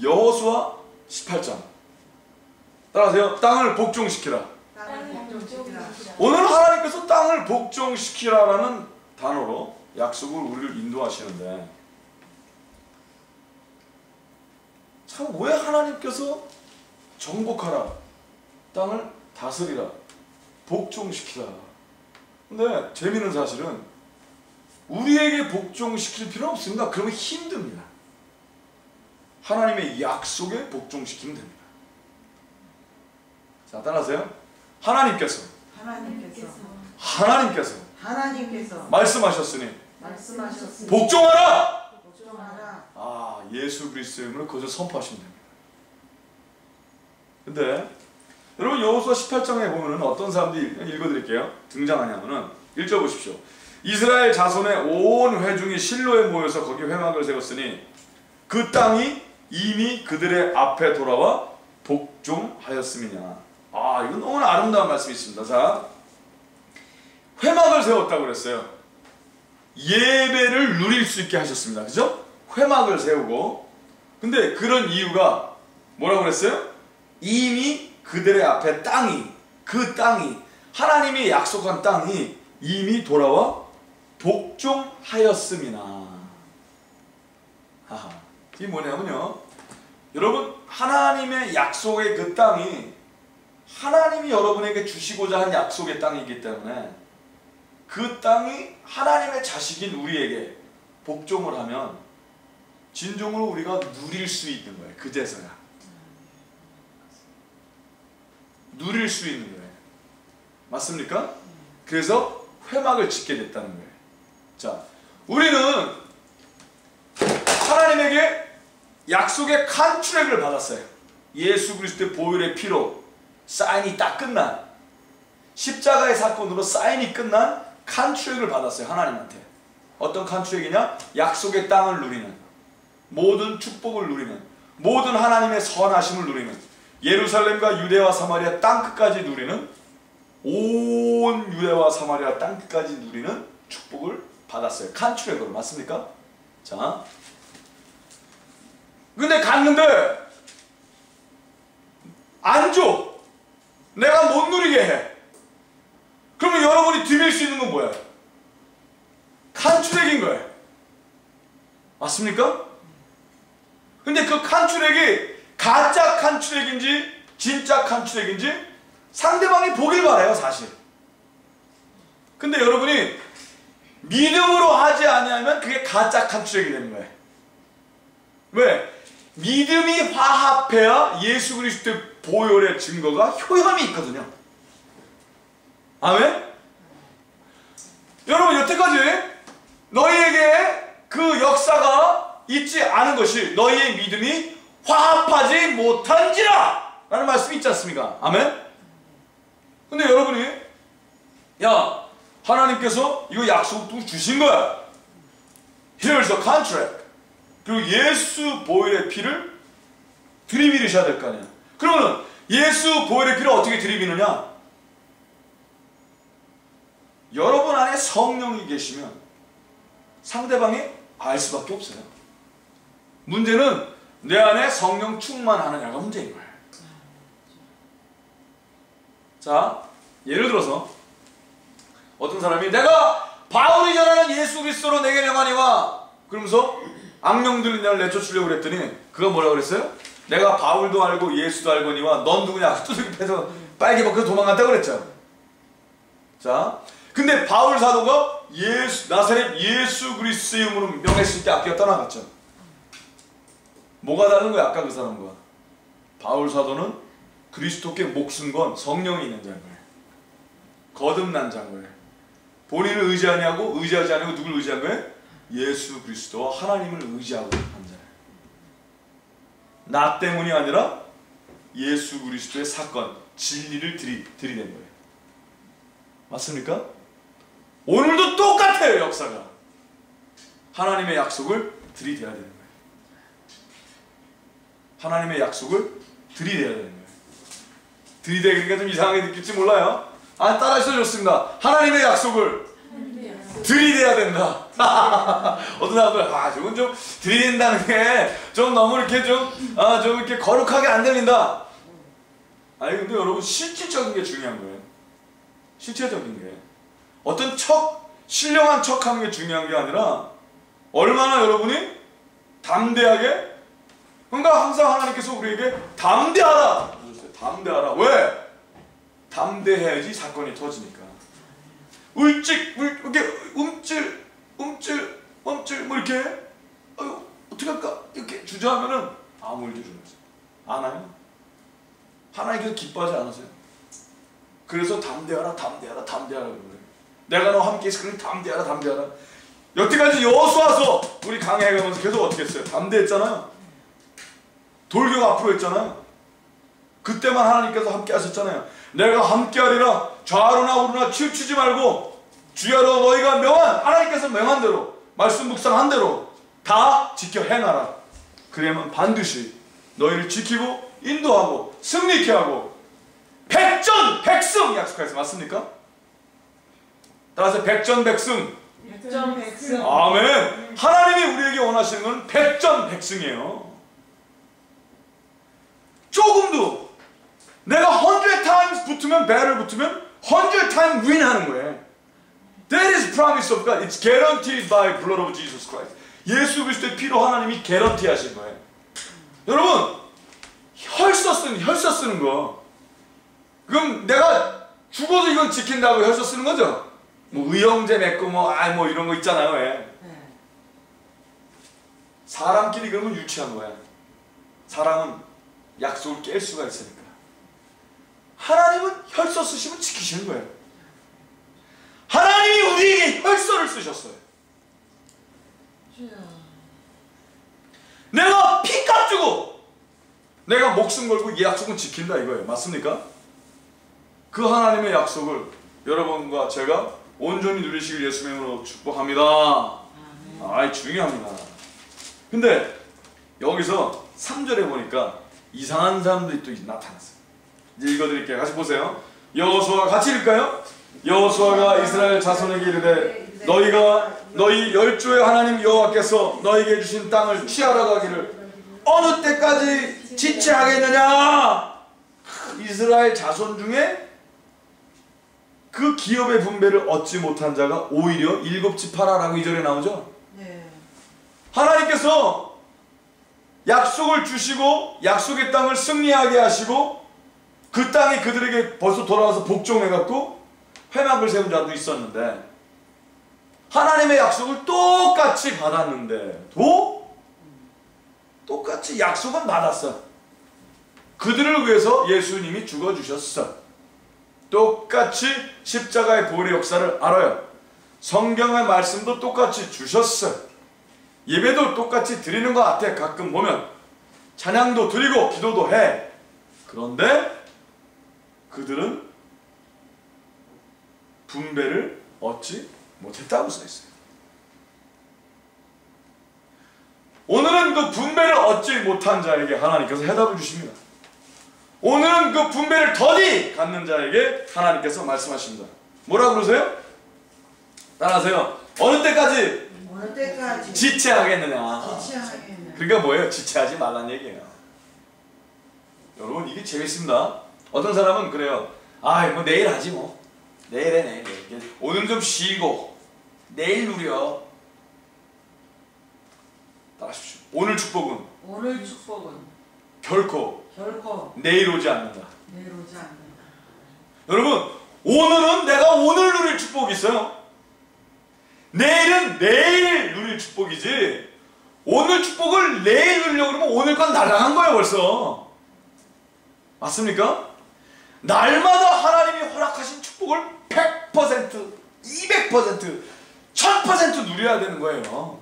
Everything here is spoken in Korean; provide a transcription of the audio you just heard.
여호수아 18장. 따라하세요. 땅을 복종시키라. 오늘 하나님께서 땅을 복종시키라라는 단어로 약속을 우리를 인도하시는데, 참 왜 하나님께서 정복하라, 땅을 다스리라, 복종시키라. 근데 재미있는 사실은 우리에게 복종시킬 필요는 없습니다. 그러면 힘듭니다. 하나님의 약속에 복종시키면 됩니다. 자, 따라하세요. 하나님께서 말씀하셨으니 복종하라. 아, 예수 그리스도의 이름으로 그것을 선포하시면 됩니다. 근데 여러분, 여호수아 18장에 보면은 어떤 사람들이, 읽어드릴게요. 등장하냐면은 1절 보십시오. 이스라엘 자손의 온 회중이 실로에 모여서 거기 회막을 세웠으니 그 땅이 이미 그들의 앞에 돌아와 복종하였음이냐. 아, 이건 너무나 아름다운 말씀이 있습니다. 자, 회막을 세웠다고 그랬어요. 예배를 누릴 수 있게 하셨습니다. 그죠? 회막을 세우고. 근데 그런 이유가 뭐라고 그랬어요? 이미 그들의 앞에 땅이, 그 땅이, 하나님이 약속한 땅이 이미 돌아와 복종하였음이나. 하하. 이게 뭐냐면요, 여러분, 하나님의 약속의 그 땅이 하나님이 여러분에게 주시고자 한 약속의 땅이기 때문에 그 땅이 하나님의 자식인 우리에게 복종을 하면 진정으로 우리가 누릴 수 있는 거예요. 그제서야 누릴 수 있는 거예요. 맞습니까? 그래서 회막을 짓게 됐다는 거예요. 자, 우리는 하나님에게 약속의 컨트랙을 받았어요. 예수 그리스도의 보혈의 피로 사인이 딱 끝난, 십자가의 사건으로 사인이 끝난 컨트랙을 받았어요. 하나님한테. 어떤 컨트랙이냐? 약속의 땅을 누리는, 모든 축복을 누리는, 모든 하나님의 선하심을 누리는, 예루살렘과 유대와 사마리아 땅끝까지 누리는, 온 유대와 사마리아 땅끝까지 누리는 축복을 받았어요. 컨트랙으로. 맞습니까? 자, 근데 갔는데 안 줘. 내가 못 누리게 해. 그러면 여러분이 드릴 수 있는 건 뭐야? 컨트랙인 거예요. 맞습니까? 근데 그 컨트랙이 가짜 컨트랙인지 진짜 컨트랙인지 상대방이 보길 바라요, 사실. 근데 여러분이 믿음으로 하지 아니하면 그게 가짜 컨트랙이 되는 거예요. 왜? 믿음이 화합해야 예수 그리스도의 보혈의 증거가 효험이 있거든요. 아멘? 여러분, 여태까지 너희에게 그 역사가 있지 않은 것이 너희의 믿음이 화합하지 못한지라 라는 말씀이 있지 않습니까? 아멘? 근데 여러분이, 야, 하나님께서 이거 약속도 주신 거야. Here's a contract. 그리고 예수 보혈의 피를 들이밀으셔야 될 거 아니야. 그러면 예수 보혈의 피를 어떻게 들이미느냐? 여러분 안에 성령이 계시면 상대방이 알 수밖에 없어요. 문제는 내 안에 성령 충만하느냐가 문제인 거예요. 자, 예를 들어서 어떤 사람이 내가 바울이 전하는 예수 그리스도로 내게 명하니와 그러면서 악령들이 나를 내쫓으려고 그랬더니 그가 뭐라고 그랬어요? 내가 바울도 알고 예수도 알거니와 넌 누구냐? 두들겨 패서 빨개 벗고 도망갔다고 그랬죠. 자, 근데 바울 사도가 나사렛 예수 그리스도의 이름으로 명했을 때 앞뒤가 떠나갔죠. 뭐가 다른 거야, 아까 그 사람과? 바울 사도는 그리스도께 목숨 건 성령이 있는 자인 거예요. 거듭난 자인 거예요. 본인을 의지하지 않고 누굴 의지한 거예요? 예수 그리스도와 하나님을 의지하고 한 자예요. 나 때문이 아니라 예수 그리스도의 사건, 진리를 들이댄 거예요. 맞습니까? 오늘도 똑같아요, 역사가. 하나님의 약속을 들이대야 되는 거예요. 하나님의 약속을 들이대야 되는 거예요. 들이대기가 좀 이상하게 느낄지 몰라요. 따라하셔도 좋습니다. 하나님의 약속을 들이대야 된다. 어떤 사람들 저건 좀 들이댄다는 게 좀 너무 이렇게 좀 이렇게 거룩하게 안 들린다. 아니 근데 여러분 실질적인 게 중요한 거예요. 실체적인 게 어떤 신령한 척하는 게 중요한 게 아니라 얼마나 여러분이 담대하게, 그러니까 항상 하나님께서 우리에게 담대하라. 담대하라. 왜? 담대해야지 사건이 터지니까. 이렇게 움찔 뭐 이렇게 어떻게 할까 이렇게 주저하면은 아무 일도 일어나지 않아요. 하나님께서 기뻐하지 않으세요. 그래서 담대하라 그러는 거예요. 내가 너와 함께 있어. 그러니 담대하라. 여태까지 여호수아서 우리 강해가면서 계속 어떻게 했어요? 담대했잖아요. 돌격 앞으로 했잖아요. 그때만 하나님께서 함께 하셨잖아요. 내가 함께 하리라. 좌로나 우로나 치우치지 말고 주야로 너희가 하나님께서 명한 대로 말씀 묵상한 대로 다 지켜 행하라. 그러면 반드시 너희를 지키고 인도하고 승리케 하고 백전백승 약속하셨어요. 맞습니까? 따라서 백전백승. 아멘. 하나님이 우리에게 원하시는 건 백전백승이에요. 조금도 내가 100 times 붙으면 배를 붙으면 100 times win 하는 거예요. That is promise of God. It's guaranteed by blood of Jesus Christ. 예수 그리스도의 피로 하나님이 개런티 하신 거예요. 여러분 혈서 쓰는 거. 그럼 내가 죽어도 이건 지킨다고 혈서 쓰는 거죠? 뭐 의형제 맺고 뭐 이런 거 있잖아요. 왜? 사람끼리 그러면 유치한 거야. 사람은 약속을 깰 수가 있으니까. 하나님은 혈서 쓰시면 지키시는 거예요. 하나님이 우리에게 혈서를 쓰셨어요. 내가 피값 주고 내가 목숨 걸고 이 약속은 지킨다 이거예요. 맞습니까? 그 하나님의 약속을 여러분과 제가 온전히 누리시길 예수의 이름으로 축복합니다. 중요합니다. 근데 여기서 3절에 보니까 이상한 사람들이 또 나타났어요. 이제 읽어드릴게요. 같이 보세요. 여호수아가 같이 읽을까요? 여호수아가 이스라엘 자손에게 이르되 너희 열조의 하나님 여호와께서 너희에게 주신 땅을 취하러 가기를 어느 때까지 지체하겠느냐. 이스라엘 자손 중에 그 기업의 분배를 얻지 못한 자가 오히려 7지파라라고 2절에 나오죠. 네. 하나님께서 약속을 주시고 약속의 땅을 승리하게 하시고 그 땅이 그들에게 벌써 돌아와서 복종해갖고 회막을 세운 자도 있었는데 하나님의 약속을 똑같이 받았는데도 똑같이 약속은 받았어. 그들을 위해서 예수님이 죽어주셨어. 똑같이 십자가의 보혈의 역사를 알아요. 성경의 말씀도 똑같이 주셨어요. 예배도 똑같이 드리는 것 같아. 가끔 보면 찬양도 드리고 기도도 해. 그런데 그들은 분배를 얻지 못했다고 써있어요. 오늘은 그 분배를 얻지 못한 자에게 하나님께서 해답을 주십니다. 오늘은 그 분배를 더디 갖는 자에게 하나님께서 말씀하십니다. 뭐라고 그러세요? 따라하세요. 어느 때까지? 지체하겠느냐. 그러니까 뭐예요? 지체하지 말란 얘기예요. 여러분 이게 재밌습니다. 어떤 사람은 그래요. 뭐 내일 하지 뭐. 내일 해 내일. 오늘 좀 쉬고 내일 누려. 따라하십시오. 오늘 축복은 결코 내일 오지 않는다. 여러분 오늘은 내가 오늘 누릴 축복이 있어요. 내일은 내일 누릴 축복이지 오늘 축복을 내일 누리려고 그러면 오늘 건 날아간 거예요 벌써. 맞습니까? 날마다 하나님이 허락하신 축복을 100%, 200%, 1000% 누려야 되는 거예요.